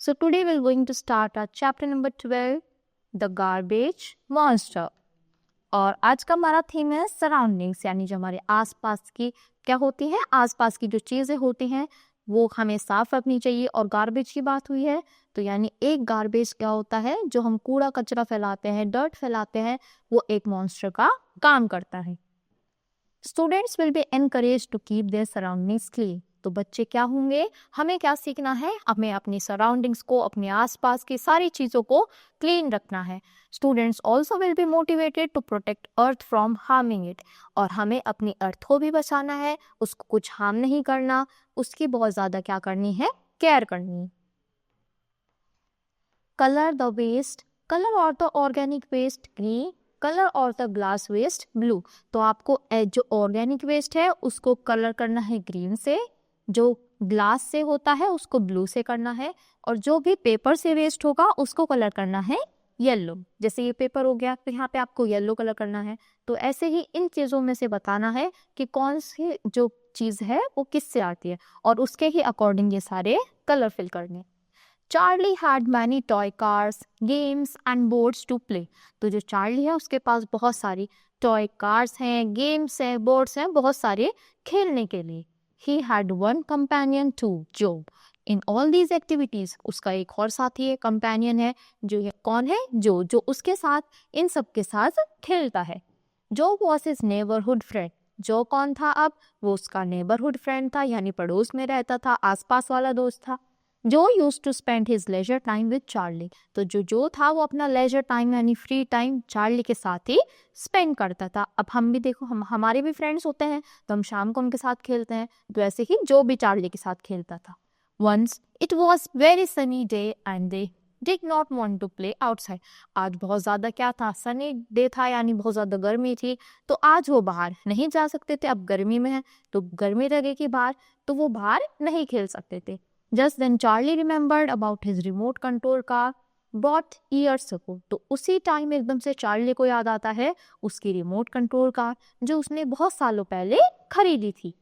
So today we're going to start our chapter number 12, The Garbage Monster. और आज का हमारा थीम है सराउंडिंग्स, यानी जो हमारे आसपास की क्या होती है, आसपास की जो चीजें होती हैं वो हमें साफ रखनी चाहिए। और गार्बेज की बात हुई है तो यानी एक गार्बेज क्या होता है, जो हम कूड़ा कचरा फैलाते हैं, डर्ट फैलाते हैं, वो एक मॉन्स्टर का काम करता है। Students will be encourage to keep their surroundings clean. तो बच्चे क्या होंगे, हमें क्या सीखना है, हमें अपनी सराउंडिंग्स को, अपने आसपास की सारी चीज़ों को क्लीन रखना है। Students also will be motivated to protect earth from harming it. और हमें अपनी अर्थ को भी बचाना है, उसको कुछ हार्म नहीं करना, उसकी बहुत ज़्यादा क्या करनी है, केयर करनी है। कलर द वेस्ट, कलर और the organic waste green, colour और द ग्लास वेस्ट ब्लू। तो आपको जो ऑर्गेनिक वेस्ट है उसको कलर करना है ग्रीन से, जो ग्लास से होता है उसको ब्लू से करना है, और जो भी पेपर से वेस्ट होगा उसको कलर करना है येलो। जैसे ये पेपर हो गया तो यहाँ पे आपको येलो कलर करना है। तो ऐसे ही इन चीज़ों में से बताना है कि कौन सी जो चीज़ है वो किससे आती है, और उसके ही अकॉर्डिंग ये सारे कलर फिल करने। Charlie had many toy cars, games and boards to play. तो जो चार्ली है उसके पास बहुत सारी टॉय कार्स हैं, गेम्स हैं, बोर्ड्स हैं, बहुत सारे खेलने के लिए। He had one companion too, Joe. In all these activities, उसका एक और साथी है, कंपेनियन है, जो ये कौन है, जो उसके साथ इन सब के साथ खेलता है। Joe was his neighborhood friend. जो कौन था अब, वो उसका नेबरहुड फ्रेंड था, यानी पड़ोस में रहता था, आसपास वाला दोस्त था। जो use to spend his leisure time with Charlie. तो जो था वो अपना लेजर टाइम यानी फ्री टाइम चार्ली के साथ ही स्पेंड करता था। अब हम भी देखो, हमारे भी फ्रेंड्स होते हैं तो हम शाम को उनके साथ खेलते हैं, तो ऐसे ही जो भी चार्ली के साथ खेलता था। Once it was very sunny day and they did not want to play outside. आज बहुत ज़्यादा क्या था, सनी डे था, यानी बहुत ज़्यादा गर्मी थी, तो आज वो बाहर नहीं जा सकते थे। अब गर्मी में है तो गर्मी लगेगी बाहर, तो वो बाहर नहीं खेल सकते थे। Just then Charlie remembered about his remote control car bought years ago. तो उसी टाइम एकदम से चार्ली को याद आता है उसकी रिमोट कंट्रोल कार जो उसने बहुत सालों पहले खरीदी थी।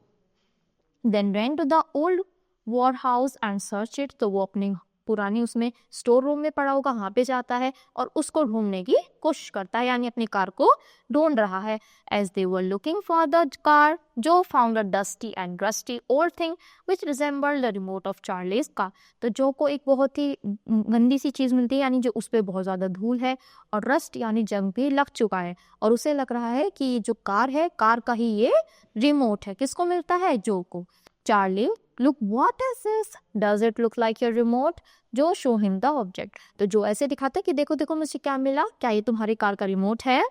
Then ran to the old warehouse and searched it. तो वो अपने पुरानी उसमें स्टोर रूम में पड़ा होगा, वहाँ पे जाता है और उसको ढूंढने की कोशिश करता है, यानी अपनी कार को ढूंढ रहा है। As they were looking for the car, Joe found a dusty and rusty old thing which resembled the remote of Charlie's car. तो जो को एक बहुत ही गंदी सी चीज़ मिलती है, यानी जो उस पर बहुत ज़्यादा धूल है और रस्ट यानी जंग भी लग चुका है, और उसे लग रहा है कि जो कार है, कार का ही ये रिमोट है। किसको मिलता है, जो को। Charlie, look, what is this? Does it look like your remote? जो show him the object. तो जो ऐसे दिखाता है कि देखो देखो मुझे क्या मिला, क्या ये तुम्हारी कार का रिमोट है।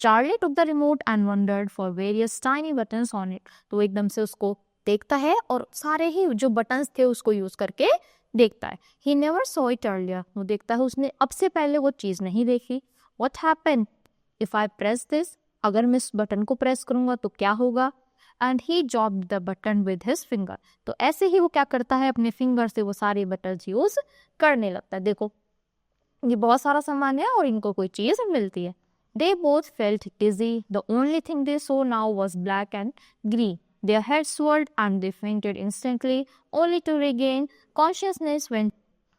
Charlie took the remote and wondered for various tiny buttons on it. तो एकदम से उसको देखता है और सारे ही जो बटन्स थे उसको यूज करके देखता है। He never saw it earlier. वो देखता है उसने अब से पहले वो चीज नहीं देखी। What happened if I press this? अगर मैं इस बटन को प्रेस करूंगा तो क्या होगा। And he jobbed the button with his finger. तो ऐसे ही वो क्या करता है, अपने फिंगर से वो सारे बटन्स यूज करने लगता है। देखो ये बहुत सारा सामान है और इनको कोई चीज मिलती है। They both felt dizzy. The only thing they saw now was black and green. Their heads swirled and they fainted instantly, only to regain consciousness when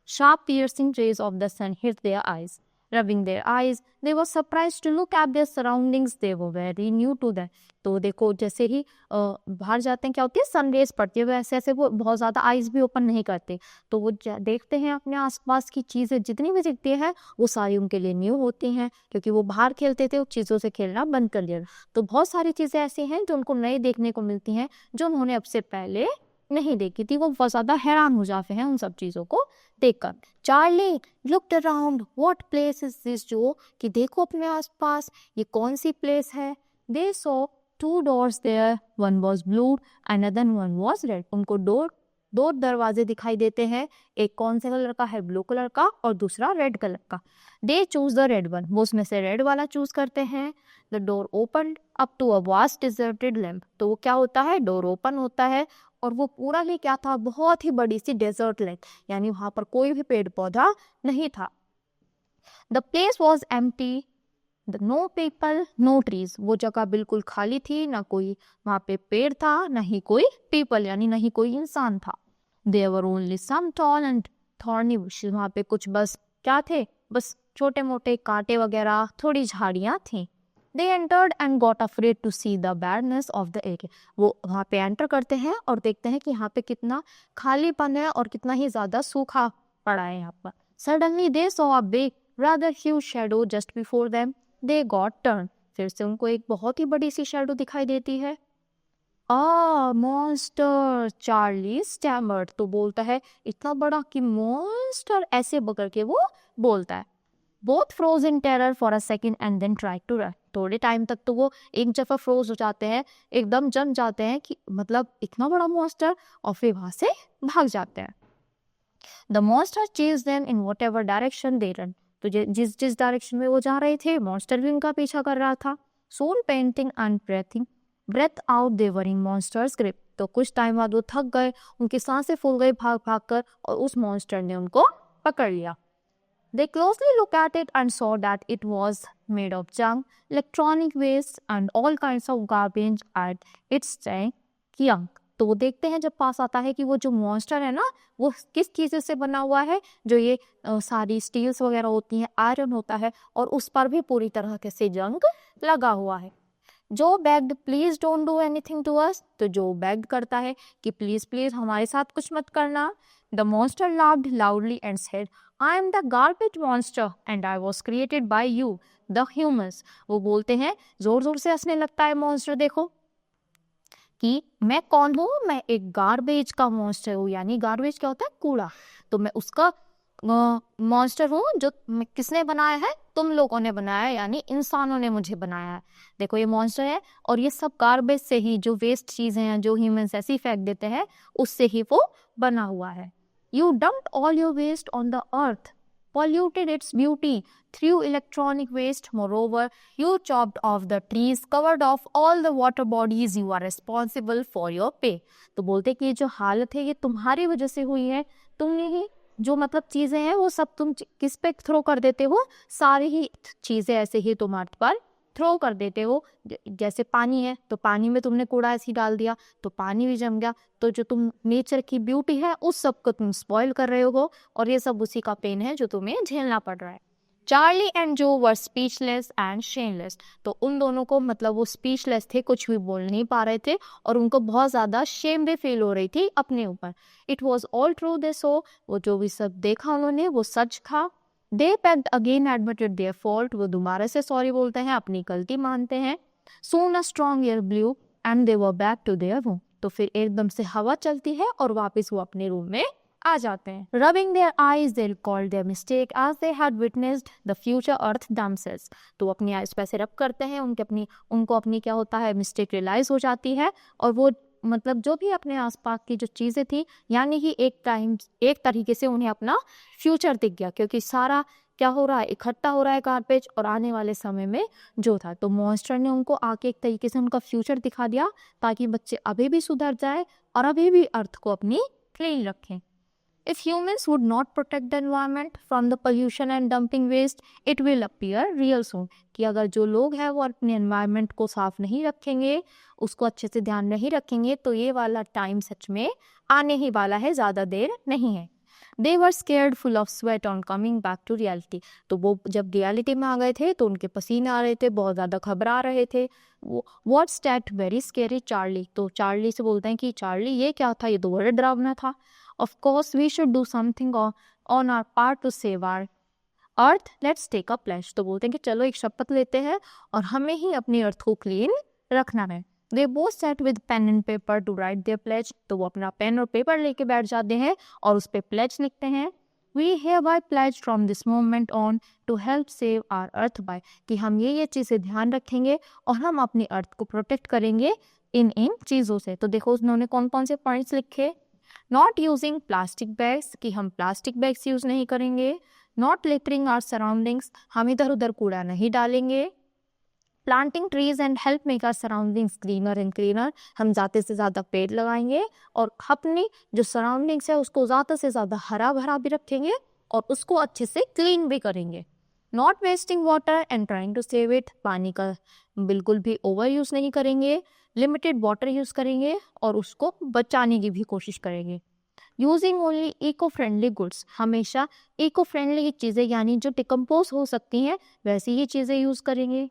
sharp piercing rays of the sun hit their eyes. Rubbing their eyes, they were surprised to look at their surroundings. They were very new to them. तो देखो जैसे ही बाहर जाते हैं क्या होती है, sun rays पड़ती है, वैसे ऐसे वो बहुत ज़्यादा आइज भी ओपन नहीं करते, तो वो देखते हैं अपने आसपास की चीज़ें जितनी भी दिखती हैं वो सारी उनके लिए न्यू होती हैं, क्योंकि वो बाहर खेलते थे, उन चीज़ों से खेलना बंद कर लिया। तो बहुत सारी चीज़ें ऐसी हैं जो उनको नई देखने को मिलती हैं, जो उन्होंने अब से पहले नहीं देखी थी। वो बहुत ज़्यादा हैरान हो जाते हैं उन सब चीज़ों को देखकर। Charlie looked around, what place is this, जो कि देखो अपने आसपास ये कौन सी प्लेस है। They saw two doors there, one was blue and other one was red. उनको दो दरवाजे दिखाई देते हैं, एक कौन से कलर का है, ब्लू कलर का, और दूसरा रेड कलर का। They choose the red one, वो उसमें से रेड वाला चूज करते हैं। The door open up to a vast deserted lamp. तो वो क्या होता है, डोर ओपन होता है और वो पूरा ही क्या था, बहुत ही बड़ी सी डेजर्ट लैम्प, यानी वहां पर कोई भी पेड़ पौधा नहीं था। The place was empty, know people know trees. वो जगह बिल्कुल खाली थी, ना कोई वहां पे पेड़ था, ना ही कोई पीपल यानी ना ही कोई इंसान था। There were only some tall and thorny bushes, वहाँ पे कुछ बस क्या थे, बस छोटे मोटे कांटे वगैरह, थोड़ी झाड़ियाँ थी। They entered and got afraid to see the barrenness of the area. वो वहाँ पे एंटर करते हैं और देखते हैं कि यहाँ पे कितना खालीपन है और कितना ही ज़्यादा सूखा पड़ा है यहाँ पर। Suddenly they saw a big, rather huge shadow just before them. They got turned. फिर से उनको एक बहुत ही बड़ी सी शैडो दिखाई देती है। मॉन्स्टर, चार्ली स्टैमर्ड, तो बोलता है इतना बड़ा कि मॉन्स्टर, ऐसे बकर के वो बोलता है। Both froze in terror for a second and then try to run. थोड़े टाइम तक तो वो एक जगह फ्रोज हो जाते हैं, एकदम जम जाते हैं कि मतलब इतना बड़ा मॉन्स्टर, और फिर वहां से भाग जाते हैं। The monster chase them in what ever direction they run. तो जिस जिस डायरेक्शन में वो जा रहे थे, मॉन्स्टर भी उनका पीछा कर रहा था। Soon painting and breath out they were in monsters grip. तो कुछ टाइम बाद वो थक गए, उनकी सांसें फूल गई भाग भाग कर, और उस मॉन्स्टर ने उनको पकड़ लिया। They closely looked at it and saw that it was made of junk, electronic waste and all kinds of garbage at its young. तो वो देखते हैं जब पास आता है कि वो जो मॉन्स्टर है ना, वो किस चीज़ से बना हुआ है, जो ये सारी स्टील्स वगैरह होती हैं, आयरन होता है, और उस पर भी पूरी तरह से जंग लगा हुआ है। जो begged please don't do anything to us, तो जो बेग्ड करता है कि प्लीज प्लीज हमारे साथ कुछ मत करना। The monster laughed loudly and said, I am the garbage monster and I was created by you the humans. वो बोलते हैं, जोर जोर से हंसने लगता है मॉन्स्टर, देखो कि मैं कौन हूँ, मैं एक गार्बेज का मॉन्स्टर हूँ। यानी गार्बेज क्या होता है, कूड़ा, तो मैं उसका मॉन्स्टर हूँ जो किसने बनाया है, तुम लोगों ने बनाया है, यानी इंसानों ने मुझे बनाया है। देखो ये मॉन्स्टर है, और ये सब गार्बेज से ही, जो वेस्ट चीजें हैं जो ह्यूमंस ऐसे ही फेंक देते हैं, उससे ही वो बना हुआ है। You dumped all your waste on the earth, polluted its beauty through electronic waste. Moreover, you chopped off the trees, covered off all the water bodies. You are responsible for your pay. तो बोलते कि ये जो हालत है ये तुम्हारी वजह से हुई है, तुमने ही जो मतलब चीजें हैं वो सब तुम किस पे थ्रो कर देते हो, सारी ही चीजें ऐसे ही तुम्हारे पर थ्रो कर देते हो। जैसे पानी है, तो पानी में तुमने कूड़ा ऐसे ही डाल दिया, तो पानी भी जम गया, तो जो तुम नेचर की ब्यूटी है उस सब को तुम स्पॉइल कर रहे हो, और ये सब उसी का पेन है जो तुम्हें झेलना पड़ रहा है। चार्ली एंड जो वर स्पीचलेस एंड शेमलेस, तो उन दोनों को मतलब वो स्पीचलेस थे, कुछ भी बोल नहीं पा रहे थे, और उनको बहुत ज्यादा शेम भी फील हो रही थी अपने ऊपर। It was all true they saw, वो जो भी सब देखा उन्होंने वो सच था। They packed again admitted their fault, वो दोबारा से सॉरी बोलते हैं, अपनी गलती मानते हैं। Soon a strong air blew and they were back to their room, तो फिर एकदम से हवा चलती है और वापस वो अपने रूम में आ जाते हैं। Rubbing their eyes they recalled their mistake as they had witnessed the future earth themselves, तो अपनी आईज पे ऐसे रब करते हैं, उनको अपनी क्या होता है, मिस्टेक रियलाइज हो जाती है, और वो मतलब जो भी अपने आसपास की जो चीजें थी, यानी कि एक तरीके से उन्हें अपना फ्यूचर दिख गया, क्योंकि सारा क्या हो रहा है, इकट्ठा हो रहा है गार्बेज, और आने वाले समय में जो था, तो मॉन्स्टर ने उनको आके एक तरीके से उनका फ्यूचर दिखा दिया, ताकि बच्चे अभी भी सुधर जाए और अभी भी अर्थ को अपनी क्लीन रखें। If humans would not protect the environment from the pollution and dumping waste, it will appear real soon. कि अगर जो लोग हैं वो अपने environment को साफ नहीं रखेंगे, उसको अच्छे से ध्यान नहीं रखेंगे, तो ये वाला टाइम सच में आने ही वाला है, ज़्यादा देर नहीं है। They were scared, full of sweat on coming back to reality. तो वो जब रियलिटी में आ गए थे तो उनके पसीने आ रहे थे, बहुत ज़्यादा घबरा रहे थे। वो What's that very scary, Charlie? तो चार्ली से बोलते हैं कि चार्ली ये क्या था, ये तो बड़ा डरावना था। Of course, we should do something on our part to save our earth. Let's take a pledge. तो बोलते हैं कि चलो एक शपथ लेते हैं और हमें ही अपनी अर्थ को क्लीन रखना है। They both sat with pen and paper to write their pledge. तो वो अपना पेन और पेपर लेके बैठ जाते हैं और उस पे pledge लिखते हैं। We hereby pledge from this moment on to help save our earth by, कि हम ये चीज़ें ध्यान रखेंगे और हम अपनी अर्थ को प्रोटेक्ट करेंगे इन चीज़ों से। तो देखो उन्होंने कौन कौन से पॉइंट्स लिखे। नॉट यूजिंग प्लास्टिक बैग्स, कि हम प्लास्टिक बैग्स यूज नहीं करेंगे। नॉट लिटरिंग आवर सराउंडिंग्स, हम इधर उधर कूड़ा नहीं डालेंगे। Planting trees and help make our surroundings greener and cleaner, हम ज़्यादा से ज़्यादा पेड़ लगाएंगे और अपनी जो सराउंडिंग्स है उसको ज़्यादा से ज़्यादा हरा भरा भी रखेंगे और उसको अच्छे से क्लीन भी करेंगे। Not wasting water and trying to save it, पानी का बिल्कुल भी ओवर यूज़ नहीं करेंगे, लिमिटेड वाटर यूज़ करेंगे और उसको बचाने की भी कोशिश करेंगे। Using only eco friendly goods, हमेशा इको फ्रेंडली चीज़ें यानी जो डिकम्पोज हो सकती हैं वैसी ही चीज़ें यूज़ करेंगे।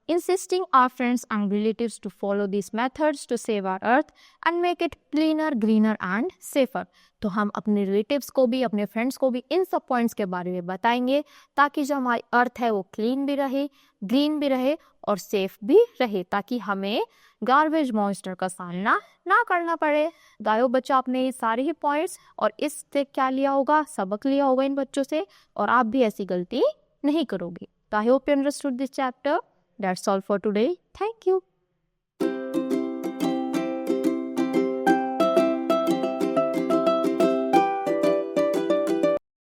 Insisting our friends and relatives to follow these methods to save our earth and make it cleaner, greener and safer. तो हम अपने रिलेटिव्स को भी, अपने फ्रेंड्स को भी इन सब पॉइंट्स के बारे में बताएंगे ताकि जो हमारी अर्थ है वो क्लीन भी रहे, ग्रीन भी रहे और सेफ भी रहे, ताकि हमें गार्बेज मॉन्स्टर का सामना ना करना पड़े। गायो बच्चों, आपने ये सारे ही पॉइंट्स और इससे क्या लिया होगा, सबक लिया होगा इन बच्चों से, और आप भी ऐसी गलती नहीं करोगे। तो I hope you understood this chapter. That's all for today. Thank you.